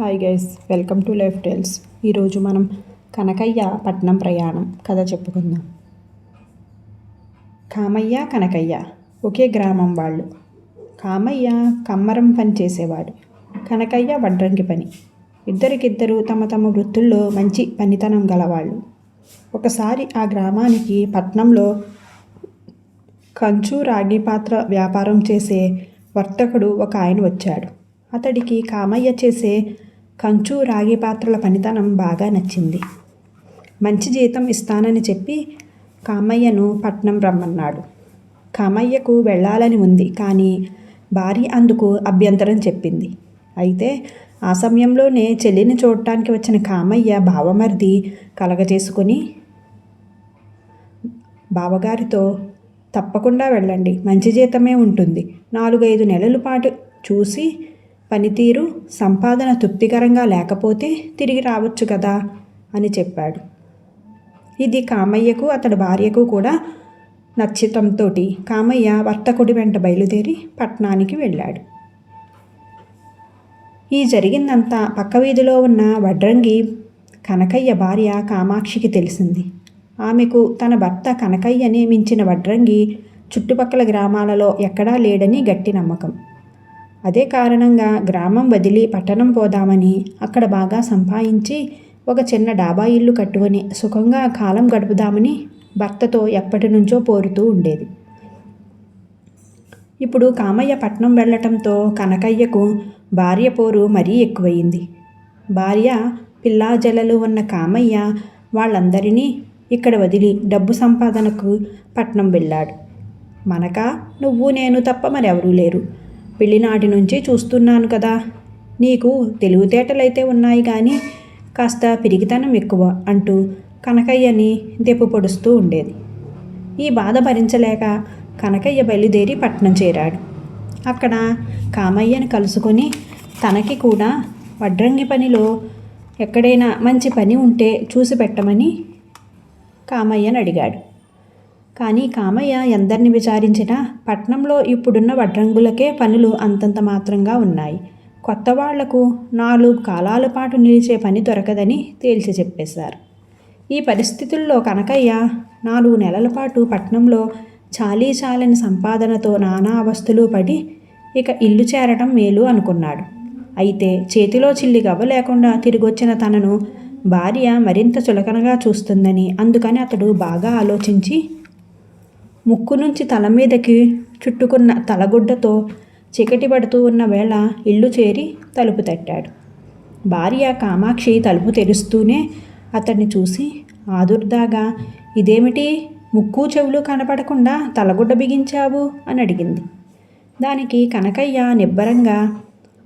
Hi guys, welcome to life tiles. ఈరోజు మనం కనకయ్య పట్నం ప్రయాణం కథ చెప్పుకుందాం. కామయ్య, కనకయ్య ఒకే గ్రామం వాళ్ళు. కామయ్య కమ్మరం పని చేసేవాడు, కనకయ్య వడ్రంగి పని. ఇద్దరికిద్దరు తమ తమ వృత్తుల్లో మంచి పనితనం గలవాళ్ళు. ఒకసారి ఆ గ్రామానికి పట్నంలో కంచు రాగి పాత్ర వ్యాపారం చేసే వర్తకుడు ఒక ఆయన వచ్చాడు. అతడికి కామయ్య చేసే కంచు రాగి పాత్రల పనితనం బాగా నచ్చింది. మంచి జీతం ఇస్తానని చెప్పి కామయ్యను పట్నం రమ్మన్నాడు. కామయ్యకు వెళ్ళాలని ఉంది, కానీ భార్య అందుకు అభ్యంతరం చెప్పింది. అయితే ఆ సమయంలోనే చెల్లిని చూడటానికి వచ్చిన కామయ్య బావమరిది కలగజేసుకొని బావగారితో, తప్పకుండా వెళ్ళండి, మంచి జీతమే ఉంటుంది, 4-5 నెలల పాటు చూసి పనితీరు సంపాదన తృప్తికరంగా లేకపోతే తిరిగి రావచ్చు కదా అని చెప్పాడు. ఇది కామయ్యకు అతడి భార్యకు కూడా నచ్చటంతో కామయ్య వర్తకుడి వెంట బయలుదేరి పట్టణానికి వెళ్ళాడు. ఈ జరిగిందంతా పక్క వీధిలో ఉన్న వడ్రంగి కనకయ్య భార్య కామాక్షికి తెలిసింది. ఆమెకు తన భర్త కనకయ్యని మించిన వడ్రంగి చుట్టుపక్కల గ్రామాలలో ఎక్కడా లేడని గట్టి నమ్మకం. అదే కారణంగా గ్రామం వదిలి పట్టణం పోదామని, అక్కడ బాగా సంపాదించి ఒక చిన్న డాబా ఇల్లు కట్టుకొని సుఖంగా కాలం గడుపుదామని భర్తతో ఎప్పటి నుంచో పోరుతూ ఉండేది. ఇప్పుడు కామయ్య పట్నం వెళ్ళటంతో కనకయ్యకు భార్య పోరు మరీ ఎక్కువయింది. భార్య పిల్లాజలలు ఉన్న కామయ్య వాళ్ళందరినీ ఇక్కడ వదిలి డబ్బు సంపాదనకు పట్నం వెళ్ళాడు. మనక నువ్వు నేను తప్ప మరెవరూ లేరు. పెళ్లినాటి నుంచి చూస్తున్నాను కదా, నీకు తెలివితేటలైతే ఉన్నాయి కానీ కాస్త పిరిగితనం ఎక్కువ అంటూ కనకయ్యని దెప్పు పొడుస్తూ ఉండేది. ఈ బాధ భరించలేక కనకయ్య బయలుదేరి పట్నం చేరాడు. అక్కడ కామయ్యని కలుసుకొని తనకి కూడా వడ్రంగి పనిలో ఎక్కడైనా మంచి పని ఉంటే చూసి పెట్టమని కామయ్యని అడిగాడు. కానీ కామయ్య ఎందరిని విచారించినా పట్నంలో ఇప్పుడున్న వడ్రంగులకే పనులు అంతంత మాత్రంగా ఉన్నాయి. కొత్త వాళ్లకు 4 కాలాల పాటు నిలిచే పని దొరకదని తేల్చి చెప్పేశారు. ఈ పరిస్థితుల్లో కనకయ్య 4 నెలల పాటు పట్నంలో చాలీచాలని సంపాదనతో నానా అవస్థలు పడి ఇక ఇల్లు చేరటం మేలు అనుకున్నాడు. అయితే చేతిలో చిల్లి గవ్వ లేకుండా తిరిగొచ్చిన తనను భార్య మరింత చులకనగా చూస్తుందని, అందుకని అతడు బాగా ఆలోచించి ముక్కు నుంచి తల మీదకి చుట్టుకున్న తలగుడ్డతో చీకటి పడుతూ ఉన్న వేళ ఇల్లు చేరి తలుపు తట్టాడు. భార్య కామాక్షి తలుపు తెరుస్తూనే అతన్ని చూసి ఆదుర్దాగా, ఇదేమిటి, ముక్కు చెవులు కనపడకుండా తలగుడ్డ బిగించావు అని అడిగింది. దానికి కనకయ్య నిబ్బరంగా,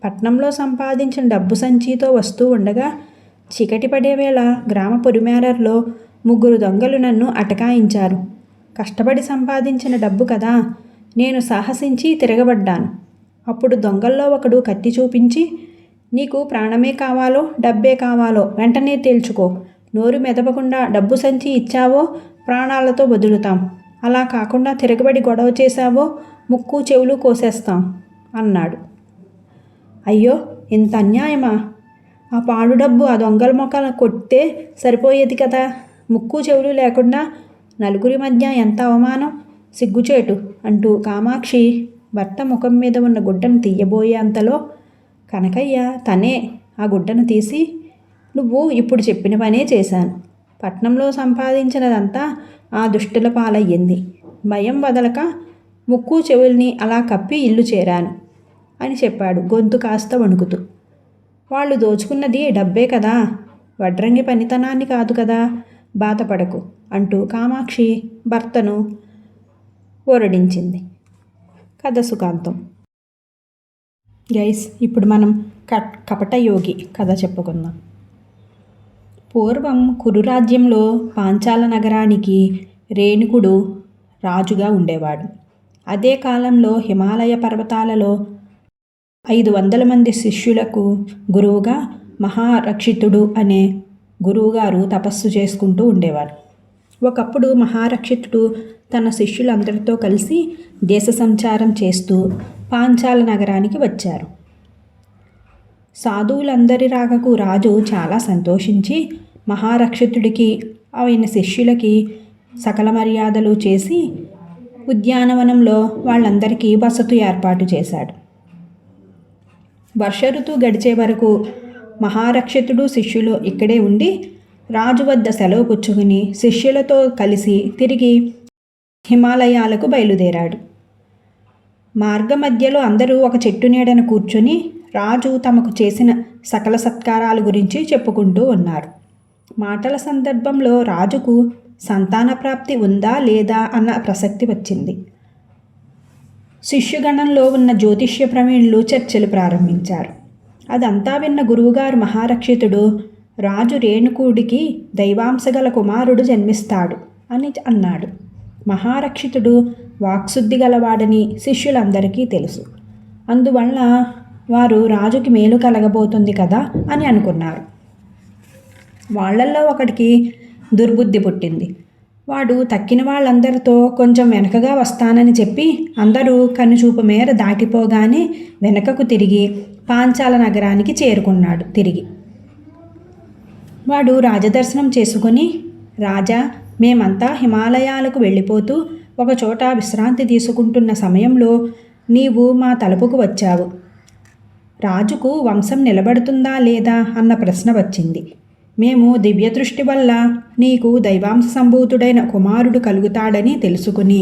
పట్నంలో సంపాదించిన డబ్బు సంచితో వస్తూ ఉండగా చీకటి పడే వేళ గ్రామ పొలిమేరల్లో 3 దొంగలు నన్ను అటకాయించారు. కష్టపడి సంపాదించిన డబ్బు కదా, నేను సాహసించి తిరగబడ్డాను. అప్పుడు దొంగల్లో ఒకడు కత్తి చూపించి, నీకు ప్రాణమే కావాలో డబ్బే కావాలో వెంటనే తేల్చుకో, నోరు మెదపకుండా డబ్బు సంచి ఇచ్చావో ప్రాణాలతో వదులుతాం, అలా కాకుండా తిరగబడి గొడవ చేశావో ముక్కు చెవులు కోసేస్తాం అన్నాడు. అయ్యో, ఇంత అన్యాయమా? ఆ పాడు డబ్బు ఆ దొంగల మొక్కల కొట్టే సరిపోయేది కదా, ముక్కు చెవులు లేకుండా నలుగురి మధ్య ఎంత అవమానం, సిగ్గుచేటు అంటూ కామాక్షి భర్త ముఖం మీద ఉన్న గుడ్డను తీయబోయే అంతలో కనకయ్య తనే ఆ గుడ్డను తీసి, నువ్వు ఇప్పుడు చెప్పిన పనే చేశాను. పట్నంలో సంపాదించినదంతా ఆ దుష్టుల పాలయ్యింది. భయం వదలక ముక్కు చెవుల్ని అలా కప్పి ఇల్లు చేరాను అని చెప్పాడు గొంతు కాస్త వణుకుతూ. వాళ్ళు దోచుకున్నది డబ్బే కదా, వడ్రంగి పనితనాన్ని కాదు కదా, బాధపడకు అంటూ కామాక్షి భర్తను ఓరడించింది. కథ సుఖాంతం. గైస్, ఇప్పుడు మనం కపటయోగి కథ చెప్పుకుందాం. పూర్వం కురురాజ్యంలో పాంచాల నగరానికి రేణుకుడు రాజుగా ఉండేవాడు. అదే కాలంలో హిమాలయ పర్వతాలలో 500 మంది శిష్యులకు గురువుగా మహారక్షితుడు అనే గురువుగారు తపస్సు చేసుకుంటూ ఉండేవారు. ఒకప్పుడు మహారక్షితుడు తన శిష్యులందరితో కలిసి దేశ సంచారం చేస్తూ పాంచాల నగరానికి వచ్చారు. సాధువులందరి రాకకు రాజు చాలా సంతోషించి మహారక్షితుడికి ఆయన శిష్యులకి సకల మర్యాదలు చేసి ఉద్యానవనంలో వాళ్ళందరికీ వసతి ఏర్పాటు చేశాడు. వర్ష ఋతువు గడిచే వరకు మహారక్షితుడు శిష్యులు ఇక్కడే ఉండి రాజు వద్ద సెలవు పుచ్చుకుని శిష్యులతో కలిసి తిరిగి హిమాలయాలకు బయలుదేరాడు. మార్గమధ్యలో అందరూ ఒక చెట్టు నీడన కూర్చొని రాజు తమకు చేసిన సకల సత్కారాల గురించి చెప్పుకుంటూ ఉన్నారు. మాటల సందర్భంలో రాజుకు సంతాన ప్రాప్తి ఉందా లేదా అన్న ప్రసక్తి వచ్చింది. శిష్యుగణంలో ఉన్న జ్యోతిష్య ప్రవీణులు చర్చలు ప్రారంభించారు. అదంతా విన్న గురువుగారు మహారక్షితుడు రాజు రేణుకుడికి దైవాంశగల కుమారుడు జన్మిస్తాడు అని అన్నాడు. మహారక్షితుడు వాక్శుద్ధి గలవాడని శిష్యులందరికీ తెలుసు. అందువల్ల వారు రాజుకి మేలు కలగబోతుంది కదా అని అనుకున్నారు. వాళ్లల్లో ఒకడికి దుర్బుద్ధి పుట్టింది. వాడు తక్కిన వాళ్ళందరితో కొంచెం వెనకగా వస్తానని చెప్పి అందరూ కనుచూపు మేర దాటిపోగానే వెనకకు తిరిగి పాంచాల నగరానికి చేరుకున్నాడు. వాడు రాజదర్శనం చేసుకుని, రాజా, మేమంతా హిమాలయాలకు వెళ్ళిపోతూ ఒకచోట విశ్రాంతి తీసుకుంటున్న సమయంలో నీవు మా తలుపుకు వచ్చావు. రాజుకు వంశం నిలబడుతుందా లేదా అన్న ప్రశ్న వచ్చింది. మేము దివ్యదృష్టి వల్ల నీకు దైవాంశ సంభూతుడైన కుమారుడు కలుగుతాడని తెలుసుకుని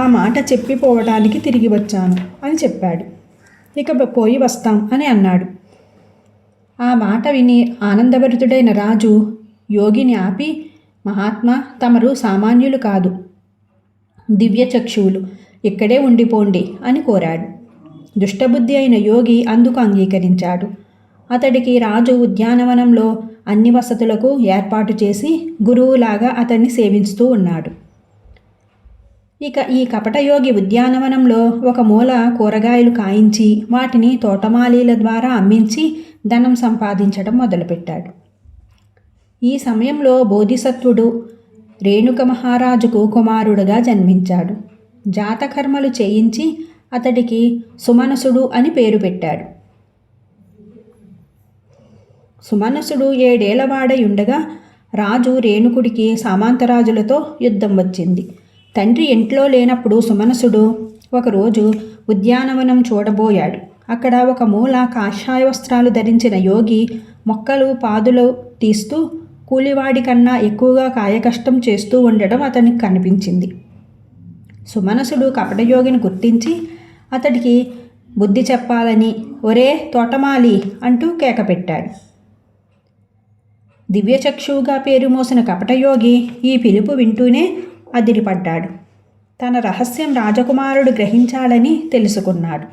ఆ మాట చెప్పిపోవడానికి తిరిగి వచ్చాను అని చెప్పాడు. ఇక పోయి వస్తాం అని అన్నాడు. ఆ మాట విని ఆనందభరితుడైన రాజు యోగిని ఆపి, మహాత్మా, తమరు సామాన్యులు కాదు, దివ్యచక్షువులు, ఇక్కడే ఉండిపోండి అని కోరాడు. దుష్టబుద్ధి అయిన యోగి అందుకు అంగీకరించాడు. అతడికి రాజు ఉద్యానవనంలో అన్ని వసతులకు ఏర్పాటు చేసి గురువులాగా అతన్ని సేవిస్తూ ఉన్నాడు. ఇక ఈ కపటయోగి ఉద్యానవనంలో ఒక మూల కూరగాయలు కాయించి వాటిని తోటమాలీల ద్వారా అమ్మించి ధనం సంపాదించడం మొదలుపెట్టాడు. ఈ సమయంలో బోధిసత్వుడు రేణుక మహారాజుకు కుమారుడుగా జన్మించాడు. జాతకర్మలు చేయించి అతడికి సుమనసుడు అని పేరు పెట్టాడు. సుమనసుడు 7 ఏళ్లవాడై ఉండగా రాజు రేణుకుడికి సామంతరాజులతో యుద్ధం వచ్చింది. తండ్రి ఇంట్లో లేనప్పుడు సుమనసుడు ఒకరోజు ఉద్యానవనం చూడబోయాడు. అక్కడ ఒక మూల కాషాయ వస్త్రాలు ధరించిన యోగి మొక్కలు పాదులు తీస్తూ కూలివాడి కన్నా ఎక్కువగా కాయకష్టం చేస్తూ ఉండడం అతనికి కనిపించింది. సుమనసుడు కపటయోగిని గుర్తించి అతడికి బుద్ధి చెప్పాలని, ఒరే తోటమాలి అంటూ కేకపెట్టాడు. దివ్యచక్షువుగా పేరు మోసిన కపటయోగి ఈ పిలుపు వింటూనే అదిరిపడ్డాడు. తన రహస్యం రాజకుమారుడు గ్రహించాలని తెలుసుకున్నాడు.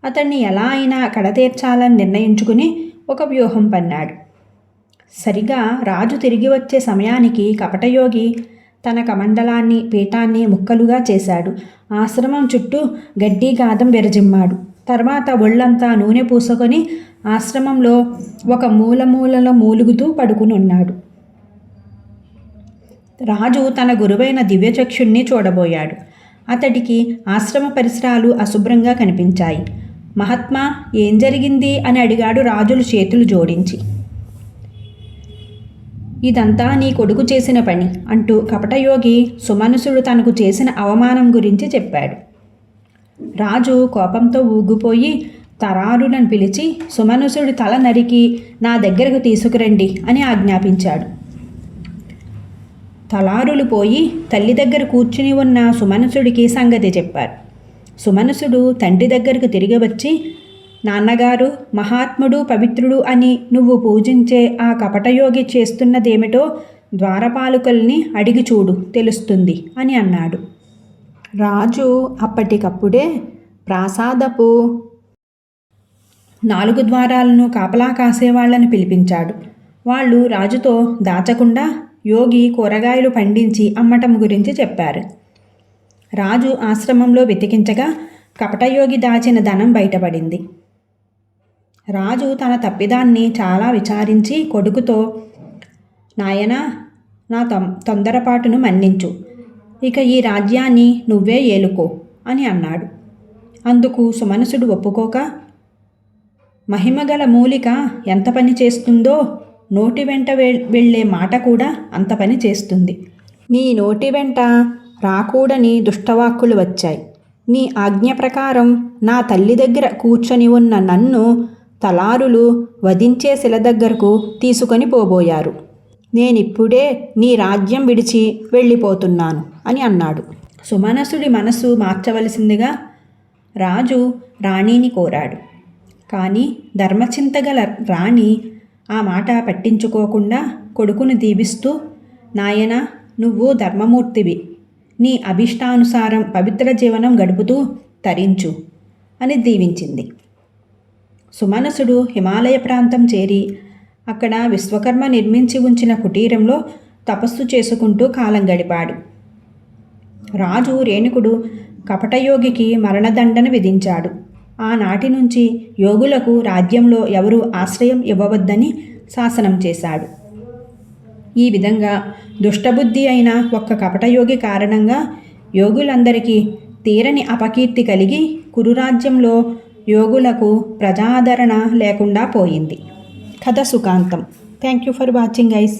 అతన్ని ఎలా అయినా కడతీర్చాలని నిర్ణయించుకుని ఒక వ్యూహం పన్నాడు. సరిగా రాజు తిరిగి వచ్చే సమయానికి కపటయోగి తన కమండలాన్ని పీఠాన్ని ముక్కలుగా చేశాడు. ఆశ్రమం చుట్టూ గడ్డి గాదం విరజిమ్మాడు. తర్వాత ఒళ్ళంతా నూనె పూసుకొని ఆశ్రమంలో ఒక మూలలో మూలుగుతూ పడుకుని ఉన్నాడు. రాజు తన గురువైన దివ్యచక్షుణ్ణి చూడబోయాడు. అతడికి ఆశ్రమ పరిసరాలు అశుభ్రంగా కనిపించాయి. మహాత్మా, ఏం జరిగింది అని అడిగాడు రాజులు చేతులు జోడించి. ఇదంతా నీ కొడుకు చేసిన పని అంటూ కపటయోగి సుమనసుడు తనకు చేసిన అవమానం గురించి చెప్పాడు. రాజు కోపంతో ఊగిపోయి తరారులను పిలిచి సుమనసుడి తల నరికి నా దగ్గరకు తీసుకురండి అని ఆజ్ఞాపించాడు. తలారులు పోయి తల్లి దగ్గర కూర్చుని ఉన్న సుమనసుడికి సంగతి చెప్పారు. సుమనసుడు తండ్రి దగ్గరకు తిరిగి వచ్చి, నాన్నగారు, మహాత్ముడు పవిత్రుడు అని నువ్వు పూజించే ఆ కపటయోగి చేస్తున్నదేమిటో ద్వారపాలకుల్ని అడిగి చూడు, తెలుస్తుంది అని అన్నాడు. రాజు అప్పటికప్పుడే ప్రాసాదపు 4 ద్వారాలను కాపలా కాసేవాళ్లను పిలిపించాడు. వాళ్ళు రాజుతో దాచకుండా యోగి కూరగాయలు పండించి అమ్మటం గురించి చెప్పారు. రాజు ఆశ్రమంలో వెతికించగా కపటయోగి దాచిన ధనం బయటపడింది. రాజు తన తప్పిదాన్ని చాలా విచారించి కొడుకుతో, నాయనా, నా తొందరపాటును మన్నించు, ఇక ఈ రాజ్యాన్ని నువ్వే ఏలుకో అని అన్నాడు. అందుకు సుమనసుడు ఒప్పుకోక, మహిమగల మూలిక ఎంత పని చేస్తుందో నోటి వెంట వెళ్ళే మాట కూడా అంత పని చేస్తుంది. నీ నోటి వెంట రాకూడని దుష్టవాక్కులు వచ్చాయి. నీ ఆజ్ఞ ప్రకారం నా తల్లి దగ్గర కూర్చొని ఉన్న నన్ను తలారులు వధించే శిల దగ్గరకు తీసుకొని పోబోయారు. నేనిప్పుడే నీ రాజ్యం విడిచి వెళ్ళిపోతున్నాను అని అన్నాడు. సుమనసుడి మనసు మార్చవలసిందిగా రాజు రాణిని కోరాడు. కానీ ధర్మచింతగల రాణి ఆ మాట పట్టించుకోకుండా కొడుకును దీవిస్తూ, నాయనా, నువ్వు ధర్మమూర్తివి, నీ అభిష్టానుసారం పవిత్ర జీవనం గడుపుతూ తరించు అని దీవించింది. సుమనసుడు హిమాలయ ప్రాంతం చేరి అక్కడ విశ్వకర్మ నిర్మించి ఉంచిన కుటీరంలో తపస్సు చేసుకుంటూ కాలం గడిపాడు. రాజు రేణుకుడు కపటయోగికి మరణదండన విధించాడు. ఆనాటి నుంచి యోగులకు రాజ్యంలో ఎవరూ ఆశ్రయం ఇవ్వవద్దని శాసనం చేశాడు. ఈ విధంగా దుష్టబుద్ధి అయిన ఒక్క కపటయోగి కారణంగా యోగులందరికీ తీరని అపకీర్తి కలిగి కురురాజ్యంలో యోగులకు ప్రజాదరణ లేకుండా పోయింది. కథ సుఖాంతం. Thank you for watching guys.